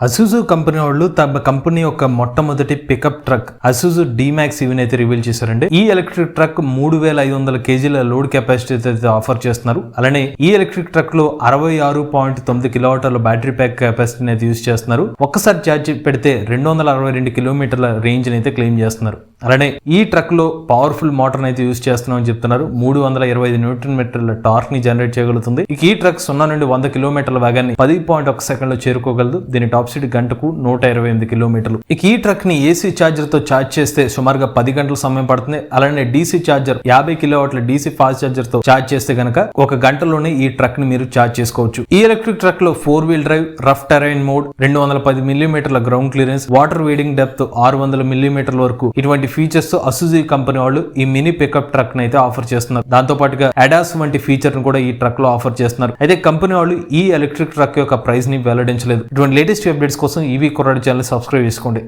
అసుజు company వాళ్ళు తమ company యొక్క మొట్టమొదటి పికప్ ట్రక్ అసుజు D-Max ఈవెన్ అయితే రివీల్ చేశారండి. ఈ ఎలక్ట్రిక్ ట్రక్ 3500 కేజీల లోడ్ కెపాసిటీ అయితే ఆఫర్ చేస్తున్నారు. అలానే ఈ ఎలక్ట్రిక్ ట్రక్ లో 66.9 కిలోవాట్ల బ్యాటరీ ప్యాక్ కెపాసిటీని అయితే యూజ్ చేస్తున్నారు. ఒక్కసారి ఛార్జ్ పెడితే 262 కిలోమీటర్ల రేంజ్ అయితే క్లెయిమ్ చేస్తున్నారు. అలానే ఈ ట్రక్ లో పవర్ఫుల్ మోటార్ అయితే యూజ్ చేస్తున్నామని చెప్తున్నారు. 325 న్యూటన్ మీటర్ల టార్క్ ని జనరేట్ చేయగలుగుతుంది. ఈ ట్రక్ 0 నుండి 100 కిలోమీటర్ల వేగాన్ని 10.1 సెకండ్ లో చేరుకోగలదు. దీని టాప్ స్పీడ్ గంటకు 128 కిలోమీటర్లు. ఈ ట్రక్ ని AC ఛార్జర్ తో ఛార్జ్ చేస్తే సుమారుగా 10 గంటల సమయం పడుతుంది. అలానే DC ఛార్జర్ 50 కిలోవాట్ల DC ఫాస్ట్ ఛార్జర్ తో ఛార్జ్ చేస్తే గనక 1 గంటలోనే ఈ ట్రక్ ని మీరు ఛార్జ్ చేసుకోవచ్చు. ఈ ఎలక్ట్రిక్ ట్రక్ లో 4 wheel drive, rough terrain mode, 210 మిల్లీమీటర్ల ground clearance, water wading depth 600 మిల్లీమీటర్ల వరకు ఇటువంటి ఫీచర్స్ తో అసుజు కంపెనీ వాళ్ళు ఈ మినీ పికప్ ట్రక్ ని అయితే ఆఫర్ చేస్తున్నారు. దాంతో పాటుగా ADAS వంటి ఫీచర్ ను కూడా ఈ ట్రక్ లో ఆఫర్ చేస్తున్నారు. అయితే కంపెనీ వాళ్ళు ఈ ఎలక్ట్రిక్ ట్రక్ యొక్క ప్రైస్ ని వెల్లడించలేదు. ఇటువంటి లేటెస్ట్ అప్డేట్స్ కోసం ఈవీ కుర్రాడి ఛానల్ సబ్స్క్రైబ్ చేసుకోండి.